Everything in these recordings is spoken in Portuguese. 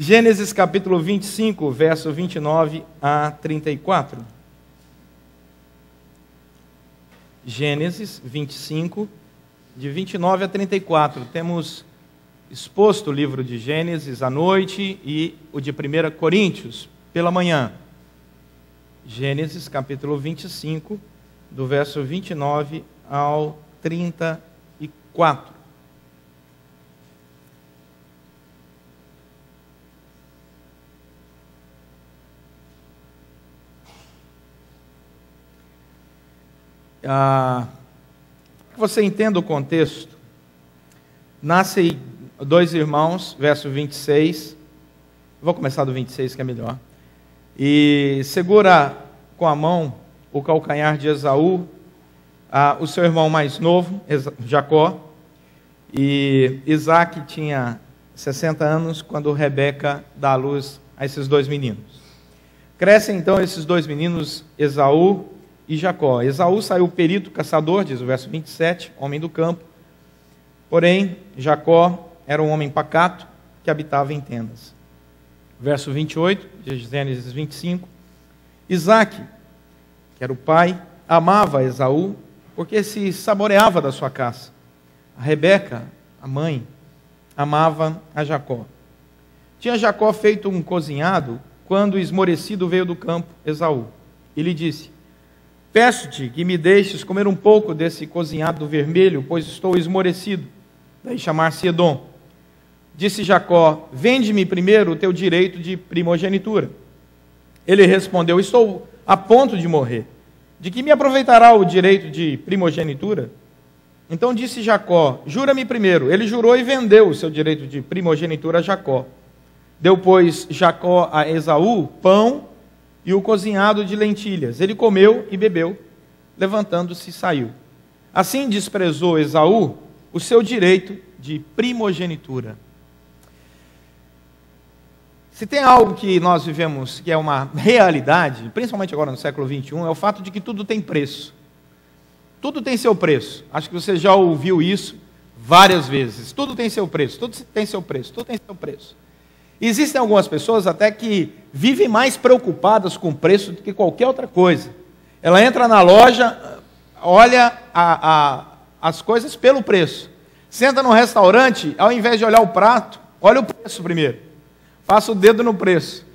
Gênesis capítulo 25, verso 29 a 34. Gênesis 25, de 29 a 34. Temos exposto o livro de Gênesis à noite e o de 1 Coríntios pela manhã. Gênesis capítulo 25, do verso 29 ao 34. Que você entenda o contexto. Nascem dois irmãos, verso 26. Vou começar do 26, que é melhor. E segura com a mão o calcanhar de Esaú, o seu irmão mais novo, Jacó. E Isaac tinha 60 anos quando Rebeca dá à luz a esses dois meninos. Crescem então esses dois meninos, Esaú e Jacó. Esaú saiu perito caçador, diz o verso 27, homem do campo. Porém, Jacó era um homem pacato que habitava em tendas. Verso 28, de Gênesis 25. Isaac, que era o pai, amava Esaú, porque se saboreava da sua caça. A Rebeca, a mãe, amava a Jacó. Tinha Jacó feito um cozinhado, quando esmorecido veio do campo Esaú. E lhe disse: peço-te que me deixes comer um pouco desse cozinhado vermelho, pois estou esmorecido. Daí chamar-se Edom. Disse Jacó: vende-me primeiro o teu direito de primogenitura. Ele respondeu: estou a ponto de morrer. De que me aproveitará o direito de primogenitura? Então disse Jacó: jura-me primeiro. Ele jurou e vendeu o seu direito de primogenitura a Jacó. Deu, pois, Jacó a Esaú pão e o cozinhado de lentilhas. Ele comeu e bebeu, levantando-se, saiu. Assim desprezou Esaú o seu direito de primogenitura. Se tem algo que nós vivemos que é uma realidade, principalmente agora no século XXI, é o fato de que tudo tem preço. Tudo tem seu preço. Acho que você já ouviu isso várias vezes. Tudo tem seu preço, tudo tem seu preço, tudo tem seu preço. Existem algumas pessoas até que vivem mais preocupadas com o preço do que qualquer outra coisa. Ela entra na loja, olha as coisas pelo preço. Senta no restaurante, ao invés de olhar o prato, olha o preço primeiro. Passa o dedo no preço.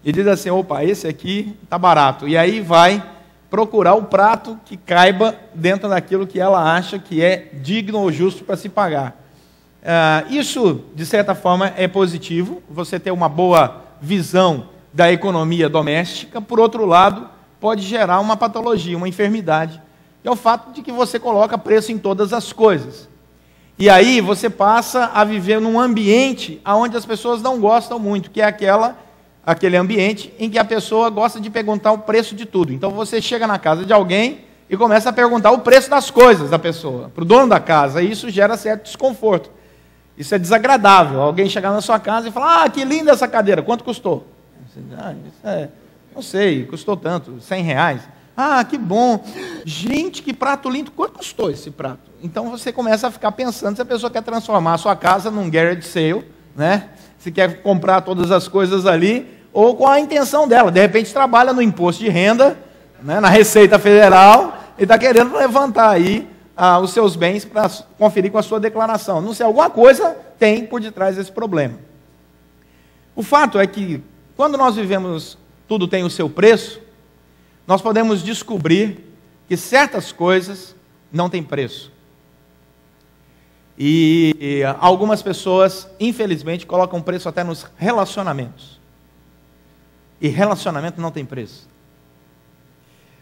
E diz assim: opa, esse aqui está barato. E aí vai procurar o prato que caiba dentro daquilo que ela acha que é digno ou justo para se pagar. Isso, de certa forma, é positivo, você ter uma boa visão da economia doméstica. Por outro lado, pode gerar uma patologia, uma enfermidade, que é o fato de que você coloca preço em todas as coisas. E aí você passa a viver num ambiente onde as pessoas não gostam muito, que é aquele ambiente em que a pessoa gosta de perguntar o preço de tudo. Então você chega na casa de alguém e começa a perguntar o preço das coisas da pessoa, para o dono da casa, e isso gera certo desconforto. Isso é desagradável, alguém chegar na sua casa e falar: ah, que linda essa cadeira, quanto custou? Não sei, custou tanto, R$100. Ah, que bom, gente, que prato lindo, quanto custou esse prato? Então você começa a ficar pensando se a pessoa quer transformar a sua casa num garage sale, né? Se quer comprar todas as coisas ali, ou qual a intenção dela. De repente trabalha no imposto de renda, né, na Receita Federal, e está querendo levantar aí os seus bens para conferir com a sua declaração. Não sei, alguma coisa tem por detrás desse problema. O fato é que, quando nós vivemos, tudo tem o seu preço, nós podemos descobrir que certas coisas não têm preço. E algumas pessoas, infelizmente, colocam preço até nos relacionamentos. E relacionamento não tem preço.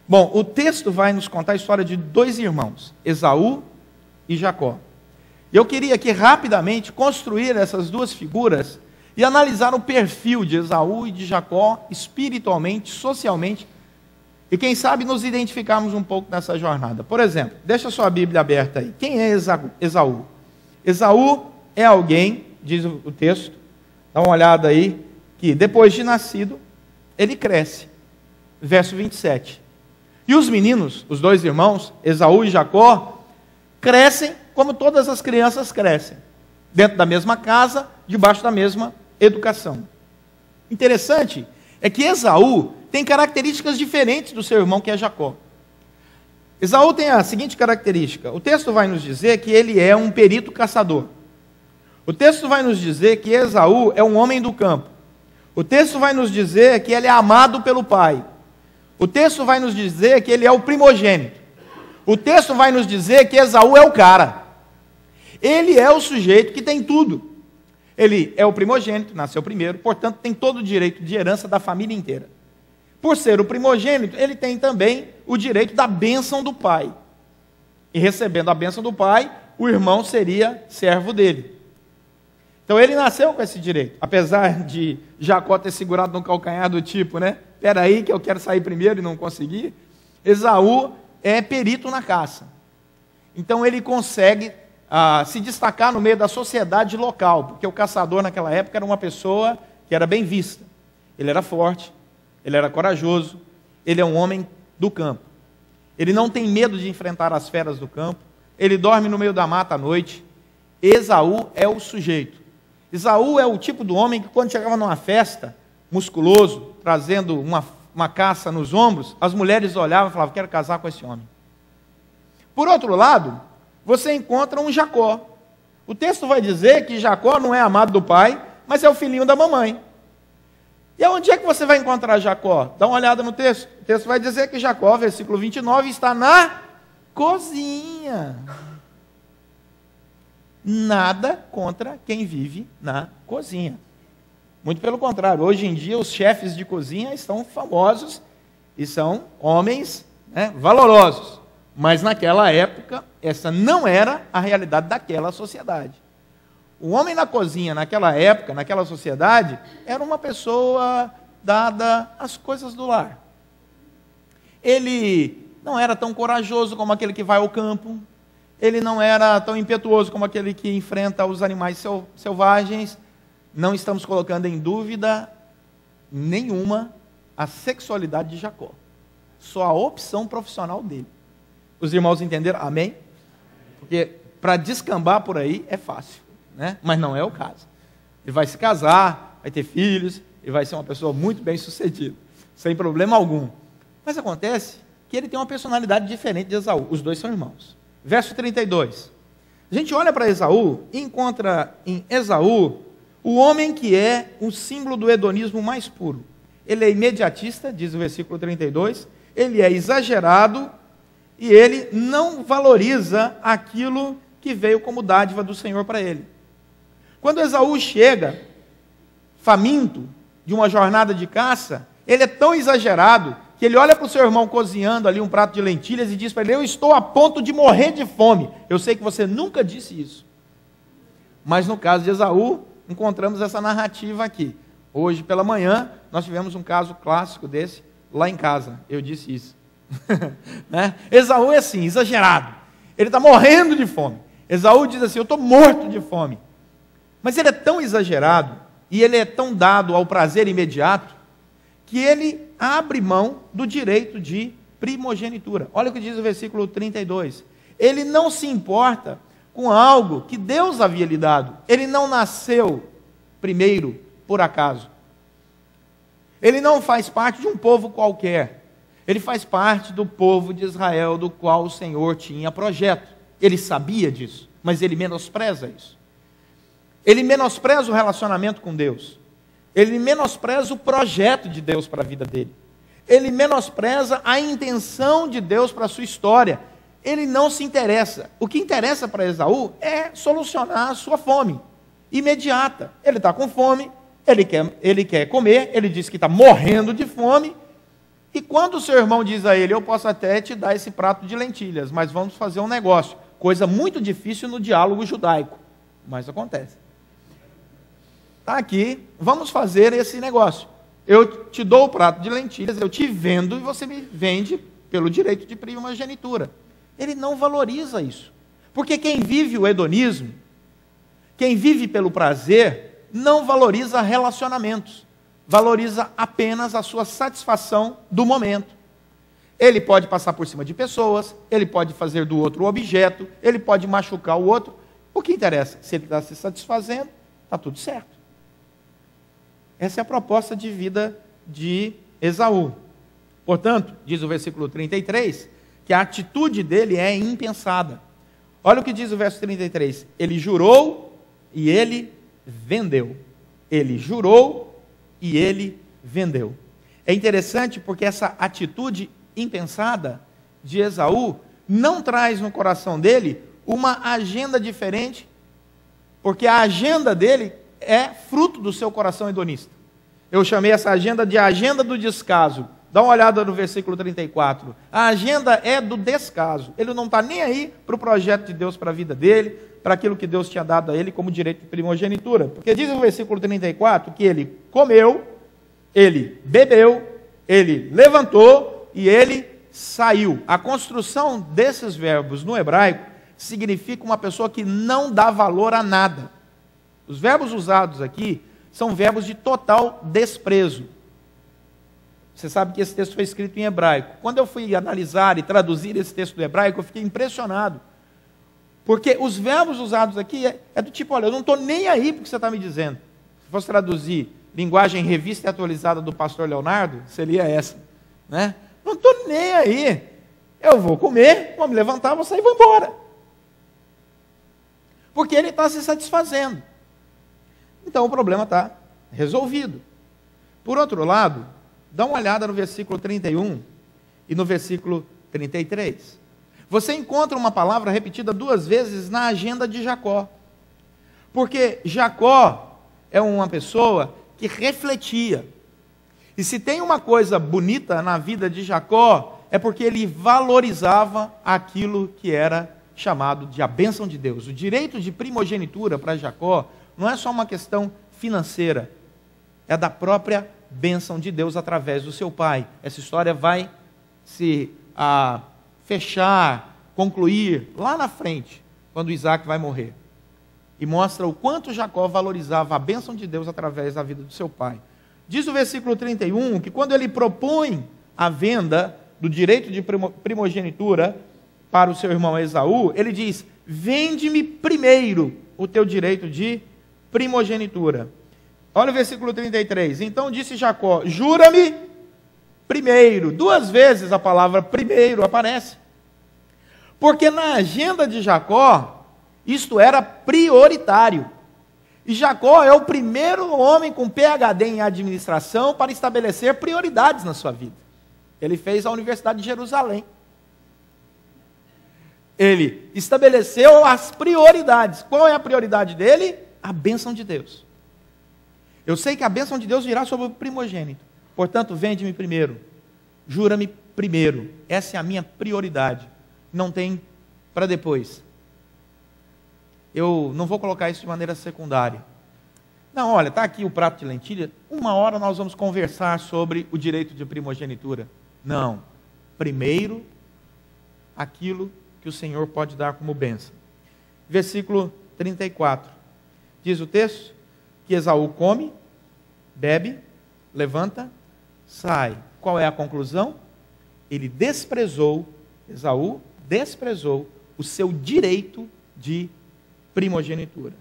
Bom, o texto vai nos contar a história de dois irmãos, Esaú e Jacó. Eu queria aqui rapidamente construir essas duas figuras e analisar o perfil de Esaú e de Jacó espiritualmente, socialmente, e quem sabe nos identificarmos um pouco nessa jornada. Por exemplo, deixa a sua Bíblia aberta aí. Quem é Esaú? Esaú é alguém, diz o texto, dá uma olhada aí, que depois de nascido, ele cresce. Verso 27. E os meninos, os dois irmãos, Esaú e Jacó, crescem como todas as crianças crescem. Dentro da mesma casa, debaixo da mesma educação. Interessante é que Esaú tem características diferentes do seu irmão, que é Jacó. Esaú tem a seguinte característica: o texto vai nos dizer que ele é um perito caçador. O texto vai nos dizer que Esaú é um homem do campo. O texto vai nos dizer que ele é amado pelo pai. O texto vai nos dizer que ele é o primogênito. O texto vai nos dizer que Esaú é o cara. Ele é o sujeito que tem tudo. Ele é o primogênito, nasceu primeiro, portanto tem todo o direito de herança da família inteira. Por ser o primogênito, ele tem também o direito da bênção do pai. E recebendo a bênção do pai, o irmão seria servo dele. Então ele nasceu com esse direito, apesar de Jacó ter segurado no calcanhar do tipo, né? Espera aí que eu quero sair primeiro e não consegui. Esaú é perito na caça. Então ele consegue se destacar no meio da sociedade local, porque o caçador naquela época era uma pessoa que era bem vista. Ele era forte, ele era corajoso, ele é um homem do campo. Ele não tem medo de enfrentar as feras do campo, ele dorme no meio da mata à noite. Esaú é o sujeito. Esaú é o tipo do homem que, quando chegava numa festa, musculoso, trazendo uma caça nos ombros, as mulheres olhavam e falavam: quero casar com esse homem. Por outro lado, você encontra um Jacó. O texto vai dizer que Jacó não é amado do pai, mas é o filhinho da mamãe. E aonde é que você vai encontrar Jacó? Dá uma olhada no texto. O texto vai dizer que Jacó, versículo 29, está na cozinha. Nada contra quem vive na cozinha. Muito pelo contrário, hoje em dia os chefes de cozinha estão famosos e são homens, valorosos. Mas naquela época, essa não era a realidade daquela sociedade. O homem na cozinha, naquela época, naquela sociedade, era uma pessoa dada às coisas do lar. Ele não era tão corajoso como aquele que vai ao campo. Ele não era tão impetuoso como aquele que enfrenta os animais selvagens. Não estamos colocando em dúvida nenhuma a sexualidade de Jacó. Só a opção profissional dele. Os irmãos entenderam? Amém? Porque para descambar por aí é fácil, né? Mas não é o caso. Ele vai se casar, vai ter filhos, e vai ser uma pessoa muito bem sucedida, sem problema algum. Mas acontece que ele tem uma personalidade diferente de Esaú. Os dois são irmãos. Verso 32. A gente olha para Esaú e encontra em Esaú o homem que é o símbolo do hedonismo mais puro. Ele é imediatista, diz o versículo 32, ele é exagerado e ele não valoriza aquilo que veio como dádiva do Senhor para ele. Quando Esaú chega, faminto, de uma jornada de caça, ele é tão exagerado que ele olha para o seu irmão cozinhando ali um prato de lentilhas e diz para ele: eu estou a ponto de morrer de fome. Eu sei que você nunca disse isso. Mas no caso de Esaú, encontramos essa narrativa aqui. Hoje pela manhã, nós tivemos um caso clássico desse lá em casa. Eu disse isso. Né? Esaú é assim, exagerado. Ele está morrendo de fome. Esaú diz assim: eu estou morto de fome. Mas ele é tão exagerado e ele é tão dado ao prazer imediato que ele abre mão do direito de primogenitura. Olha o que diz o versículo 32. Ele não se importa com algo que Deus havia lhe dado. Ele não nasceu primeiro por acaso. Ele não faz parte de um povo qualquer. Ele faz parte do povo de Israel, do qual o Senhor tinha projeto. Ele sabia disso, mas ele menospreza isso. Ele menospreza o relacionamento com Deus. Ele menospreza o projeto de Deus para a vida dele. Ele menospreza a intenção de Deus para a sua história. Ele não se interessa. O que interessa para Esaú é solucionar a sua fome imediata. Ele está com fome, ele quer comer, ele diz que está morrendo de fome. E quando o seu irmão diz a ele: eu posso até te dar esse prato de lentilhas, mas vamos fazer um negócio. Coisa muito difícil no diálogo judaico, mas acontece. Está aqui, vamos fazer esse negócio. Eu te dou o prato de lentilhas, eu te vendo e você me vende pelo direito de primogenitura. Ele não valoriza isso. Porque quem vive o hedonismo, quem vive pelo prazer, não valoriza relacionamentos. Valoriza apenas a sua satisfação do momento. Ele pode passar por cima de pessoas, ele pode fazer do outro objeto, ele pode machucar o outro. O que interessa? Se ele está se satisfazendo, está tudo certo. Essa é a proposta de vida de Esaú. Portanto, diz o versículo 33, que a atitude dele é impensada. Olha o que diz o verso 33. Ele jurou e ele vendeu. Ele jurou e ele vendeu. É interessante porque essa atitude impensada de Esaú não traz no coração dele uma agenda diferente, porque a agenda dele é fruto do seu coração hedonista. Eu chamei essa agenda de agenda do descaso. Dá uma olhada no versículo 34. A agenda é do descaso. Ele não está nem aí para o projeto de Deus para a vida dele, para aquilo que Deus tinha dado a ele como direito de primogenitura. Porque diz o versículo 34 que ele comeu, ele bebeu, ele levantou e ele saiu. A construção desses verbos no hebraico significa uma pessoa que não dá valor a nada. Os verbos usados aqui são verbos de total desprezo. Você sabe que esse texto foi escrito em hebraico. Quando eu fui analisar e traduzir esse texto do hebraico, eu fiquei impressionado. Porque os verbos usados aqui é do tipo, olha, eu não estou nem aí para o que você está me dizendo. Se fosse traduzir linguagem revista e atualizada do pastor Leonardo, seria essa. Né? Não estou nem aí. Eu vou comer, vou me levantar, vou sair e vou embora. Porque ele está se satisfazendo. Então o problema está resolvido. Por outro lado, dá uma olhada no versículo 31 e no versículo 33. Você encontra uma palavra repetida 2 vezes na agenda de Jacó. Porque Jacó é uma pessoa que refletia. E se tem uma coisa bonita na vida de Jacó, é porque ele valorizava aquilo que era chamado de a bênção de Deus. O direito de primogenitura para Jacó não é só uma questão financeira, é da própria bênção de Deus através do seu pai. Essa história vai se fechar, concluir lá na frente, quando Isaac vai morrer. E mostra o quanto Jacó valorizava a bênção de Deus através da vida do seu pai. Diz o versículo 31 que quando ele propõe a venda do direito de primogenitura para o seu irmão Esaú, ele diz: vende-me primeiro o teu direito de primogenitura. Olha o versículo 33. Então disse Jacó: jura-me primeiro. 2 vezes a palavra primeiro aparece. Porque na agenda de Jacó, isto era prioritário. E Jacó é o primeiro homem com PhD em administração para estabelecer prioridades na sua vida. Ele fez a Universidade de Jerusalém. Ele estabeleceu as prioridades. Qual é a prioridade dele? A bênção de Deus. Eu sei que a bênção de Deus virá sobre o primogênito. Portanto, vende-me primeiro. Jura-me primeiro. Essa é a minha prioridade. Não tem para depois. Eu não vou colocar isso de maneira secundária. Não, olha, está aqui o prato de lentilha. 1 hora nós vamos conversar sobre o direito de primogenitura. Não. Primeiro, aquilo que o Senhor pode dar como bênção. Versículo 34. Diz o texto que Esaú come, bebe, levanta, sai. Qual é a conclusão? Ele desprezou, Esaú desprezou o seu direito de primogenitura.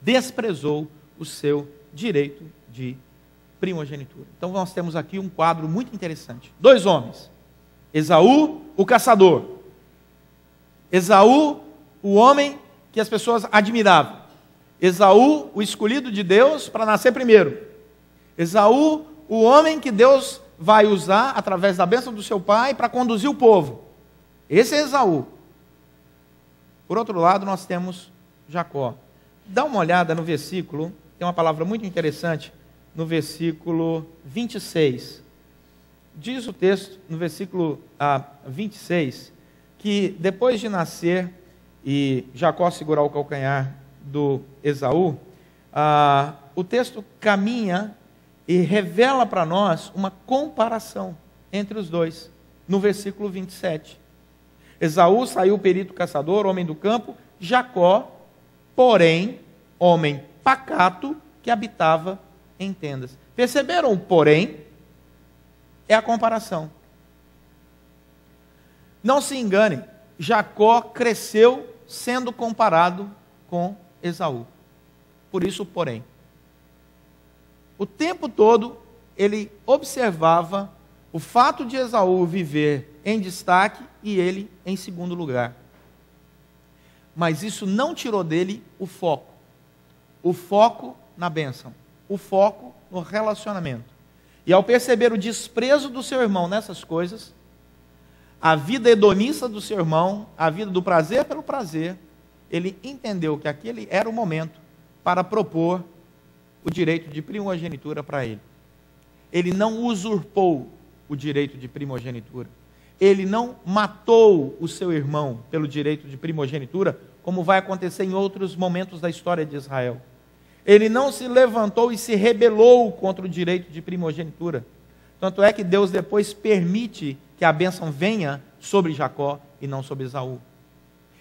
Desprezou o seu direito de primogenitura. Então nós temos aqui um quadro muito interessante. 2 homens. Esaú, o caçador. Esaú, o homem que as pessoas admiravam. Esaú, o escolhido de Deus para nascer primeiro. Esaú, o homem que Deus vai usar através da bênção do seu pai para conduzir o povo. Esse é Esaú. Por outro lado, nós temos Jacó. Dá uma olhada no versículo, tem uma palavra muito interessante, no versículo 26. Diz o texto, no versículo 26, que depois de nascer e Jacó segurar o calcanhar do Esaú, o texto caminha e revela para nós uma comparação entre os dois, no versículo 27. Esaú saiu perito caçador, homem do campo, Jacó, porém, homem pacato, que habitava em tendas. Perceberam o porém? É a comparação. Não se enganem, Jacó cresceu sendo comparado com Esaú. Por isso, porém. o tempo todo, ele observava o fato de Esaú viver em destaque e ele em segundo lugar. Mas isso não tirou dele o foco na bênção, o foco no relacionamento. E ao perceber o desprezo do seu irmão nessas coisas, a vida hedonista do seu irmão, a vida do prazer pelo prazer, ele entendeu que aquele era o momento para propor o direito de primogenitura para ele. Ele não usurpou o direito de primogenitura. Ele não matou o seu irmão pelo direito de primogenitura, como vai acontecer em outros momentos da história de Israel. Ele não se levantou e se rebelou contra o direito de primogenitura. Tanto é que Deus depois permite que a bênção venha sobre Jacó e não sobre Esaú.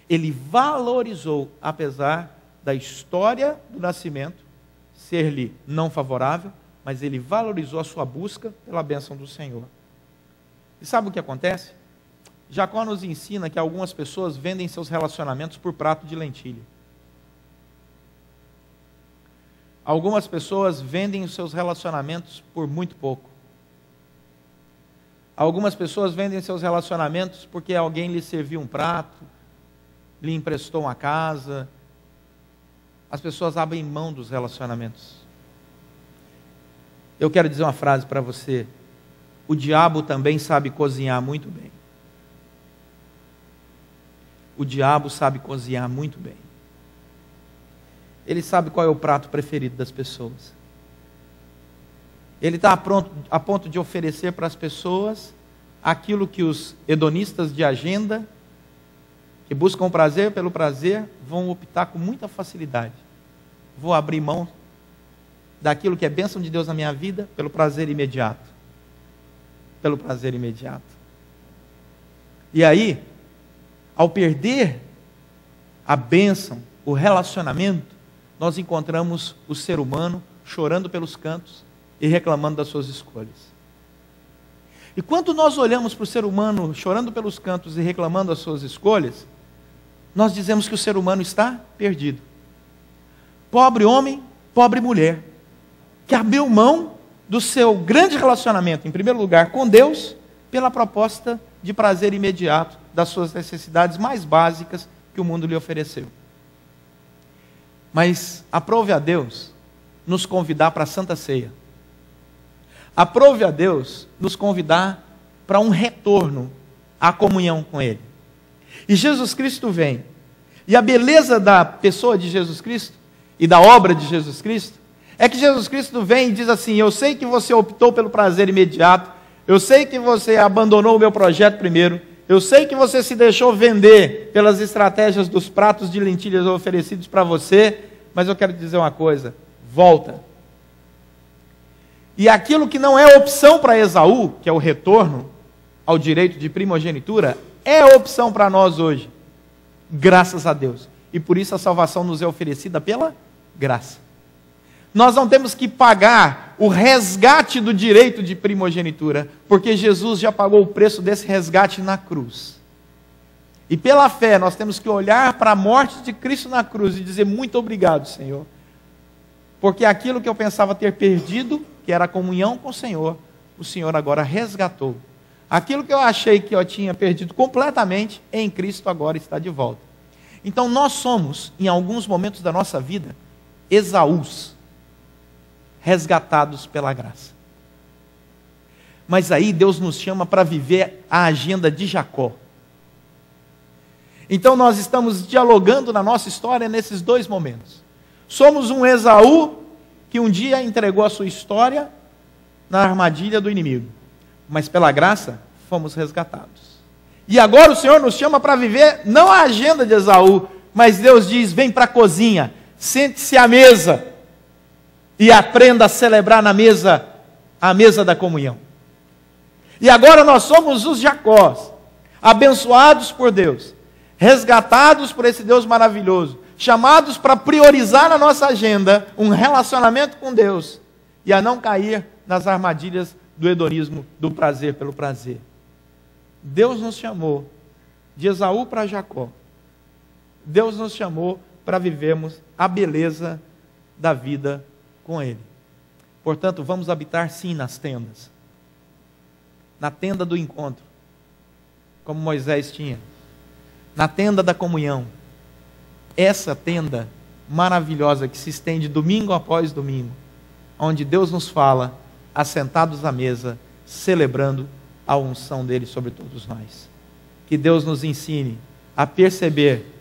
Ele valorizou, apesar da história do nascimento ser-lhe não favorável, mas ele valorizou a sua busca pela bênção do Senhor. E sabe o que acontece? Jacó nos ensina que algumas pessoas vendem seus relacionamentos por prato de lentilha. Algumas pessoas vendem os seus relacionamentos por muito pouco. Algumas pessoas vendem seus relacionamentos porque alguém lhe serviu um prato, lhe emprestou uma casa. As pessoas abrem mão dos relacionamentos. Eu quero dizer uma frase para você. O diabo também sabe cozinhar muito bem. O diabo sabe cozinhar muito bem. Ele sabe qual é o prato preferido das pessoas. Ele está a ponto de oferecer para as pessoas aquilo que os hedonistas de agenda, que buscam prazer pelo prazer, vão optar com muita facilidade. Vou abrir mão daquilo que é bênção de Deus na minha vida pelo prazer imediato. Pelo prazer imediato. E aí, ao perder a bênção, o relacionamento, nós encontramos o ser humano chorando pelos cantos e reclamando das suas escolhas. E quando nós olhamos para o ser humano chorando pelos cantos e reclamando das suas escolhas, nós dizemos que o ser humano está perdido. Pobre homem, pobre mulher, que abriu mão do seu grande relacionamento, em primeiro lugar, com Deus, pela proposta de prazer imediato das suas necessidades mais básicas que o mundo lhe ofereceu. Mas aprove a Deus nos convidar para a Santa Ceia. Aprove a Deus nos convidar para um retorno à comunhão com Ele. E Jesus Cristo vem. E a beleza da pessoa de Jesus Cristo e da obra de Jesus Cristo é que Jesus Cristo vem e diz assim: eu sei que você optou pelo prazer imediato, eu sei que você abandonou o meu projeto primeiro, eu sei que você se deixou vender pelas estratégias dos pratos de lentilhas oferecidos para você, mas eu quero dizer uma coisa: volta. E aquilo que não é opção para Esaú, que é o retorno ao direito de primogenitura, é opção para nós hoje, graças a Deus. E por isso a salvação nos é oferecida pela graça. Nós não temos que pagar o resgate do direito de primogenitura, porque Jesus já pagou o preço desse resgate na cruz. E pela fé nós temos que olhar para a morte de Cristo na cruz e dizer: muito obrigado, Senhor. Porque aquilo que eu pensava ter perdido, que era a comunhão com o Senhor agora resgatou. Aquilo que eu achei que eu tinha perdido completamente, em Cristo agora está de volta. Então nós somos, em alguns momentos da nossa vida, Esaús, resgatados pela graça. Mas aí Deus nos chama para viver a agenda de Jacó. Então nós estamos dialogando na nossa história nesses dois momentos. Somos um Esaú que um dia entregou a sua história na armadilha do inimigo, mas pela graça fomos resgatados. E agora o Senhor nos chama para viver não a agenda de Esaú, mas Deus diz: vem para a cozinha, sente-se à mesa e aprenda a celebrar na mesa, a mesa da comunhão. E agora nós somos os Jacós, abençoados por Deus, resgatados por esse Deus maravilhoso, chamados para priorizar na nossa agenda um relacionamento com Deus e a não cair nas armadilhas do hedonismo, do prazer pelo prazer. Deus nos chamou de Esaú para Jacó. Deus nos chamou para vivermos a beleza da vida com Ele. Portanto, vamos habitar sim nas tendas. Na tenda do encontro, como Moisés tinha. Na tenda da comunhão. Essa tenda maravilhosa que se estende domingo após domingo, onde Deus nos fala, assentados à mesa, celebrando a unção dele sobre todos nós. Que Deus nos ensine a perceber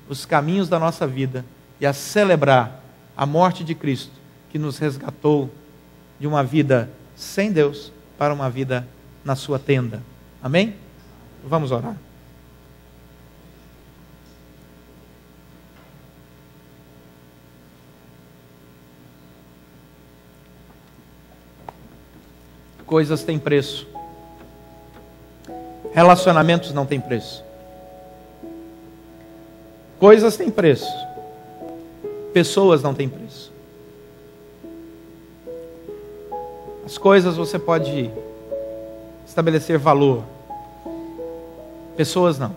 os caminhos da nossa vida e a celebrar a morte de Cristo, que nos resgatou de uma vida sem Deus para uma vida na sua tenda. Amém? Vamos orar. Coisas têm preço. Relacionamentos não têm preço. Coisas têm preço. Pessoas não têm preço. As coisas você pode estabelecer valor. Pessoas não.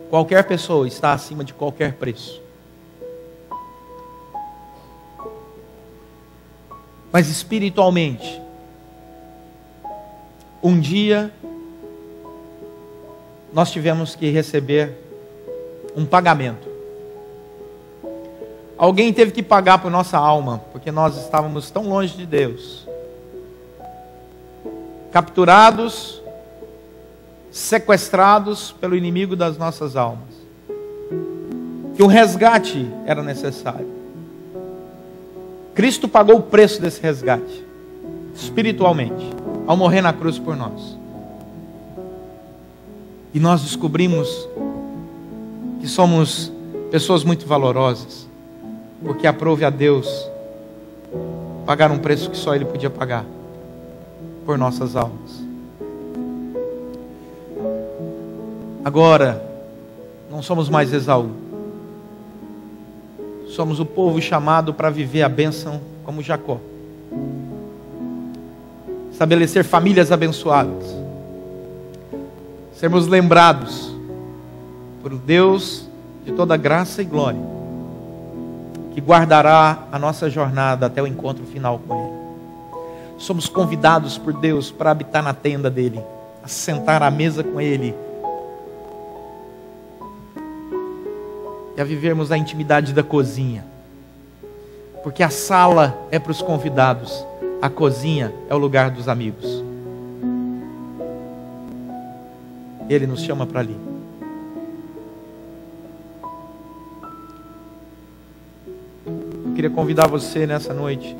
Qualquer pessoa está acima de qualquer preço. Mas espiritualmente, um dia nós tivemos que receber um pagamento. Alguém teve que pagar por nossa alma, porque nós estávamos tão longe de Deus. Capturados, sequestrados pelo inimigo das nossas almas. Que um resgate era necessário. Cristo pagou o preço desse resgate, espiritualmente, ao morrer na cruz por nós. E nós descobrimos que somos pessoas muito valorosas, porque aprove a Deus pagar um preço que só Ele podia pagar por nossas almas. Agora, não somos mais Esaú. Somos o povo chamado para viver a bênção como Jacó. Estabelecer famílias abençoadas. Sermos lembrados por Deus de toda graça e glória, que guardará a nossa jornada até o encontro final com Ele. Somos convidados por Deus para habitar na tenda dEle, a sentar à mesa com Ele, e a vivermos a intimidade da cozinha. Porque a sala é para os convidados, a cozinha é o lugar dos amigos. Ele nos chama para ali. Eu queria convidar você nessa noite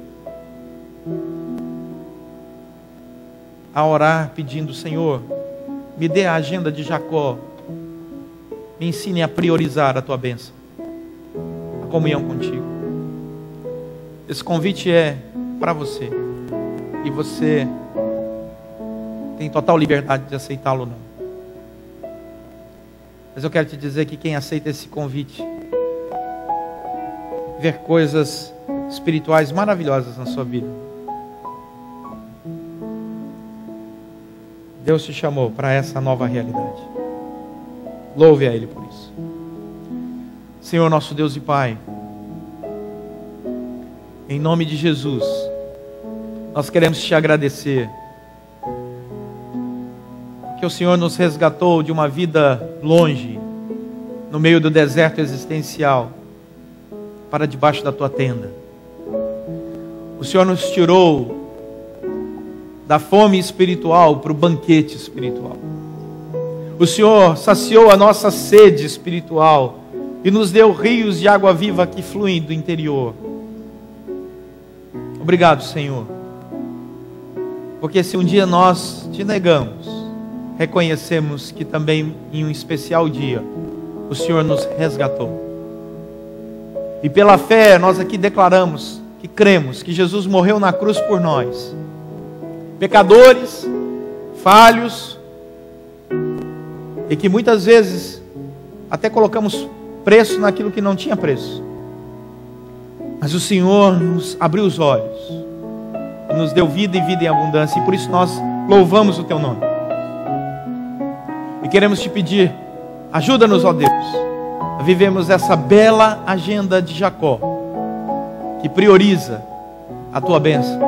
a orar pedindo: Senhor, me dê a agenda de Jacó. Me ensine a priorizar a tua bênção, a comunhão contigo. Esse convite é para você, e você tem total liberdade de aceitá-lo ou não. Mas eu quero te dizer que quem aceita esse convite, ver coisas espirituais maravilhosas na sua vida. Deus te chamou para essa nova realidade. Louve a Ele por isso. Senhor nosso Deus e Pai, em nome de Jesus, nós queremos te agradecer, que o Senhor nos resgatou de uma vida longe, no meio do deserto existencial, para debaixo da tua tenda. O Senhor nos tirou da fome espiritual para o banquete espiritual. O Senhor saciou a nossa sede espiritual e nos deu rios de água viva que fluem do interior. Obrigado, Senhor. Porque se um dia nós te negamos, reconhecemos que também em um especial dia o Senhor nos resgatou. E pela fé nós aqui declaramos que cremos que Jesus morreu na cruz por nós, pecadores, falhos, e que muitas vezes até colocamos preço naquilo que não tinha preço. Mas o Senhor nos abriu os olhos e nos deu vida e vida em abundância, e por isso nós louvamos o teu nome. E queremos te pedir, ajuda-nos, ó Deus, a vivermos essa bela agenda de Jacó, que prioriza a tua bênção,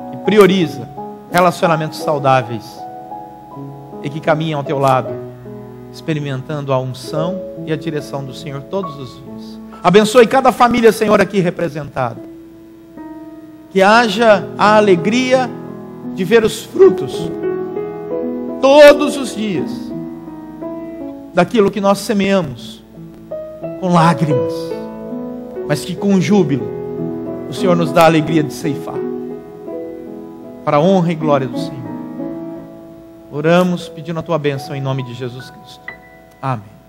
que prioriza relacionamentos saudáveis e que caminham ao teu lado, experimentando a unção e a direção do Senhor todos os dias. Abençoe cada família, Senhor, aqui representada. Que haja a alegria de ver os frutos todos os dias daquilo que nós semeamos com lágrimas, mas que com júbilo o Senhor nos dá a alegria de ceifar, para a honra e glória do Senhor. Oramos pedindo a tua bênção em nome de Jesus Cristo. Amém.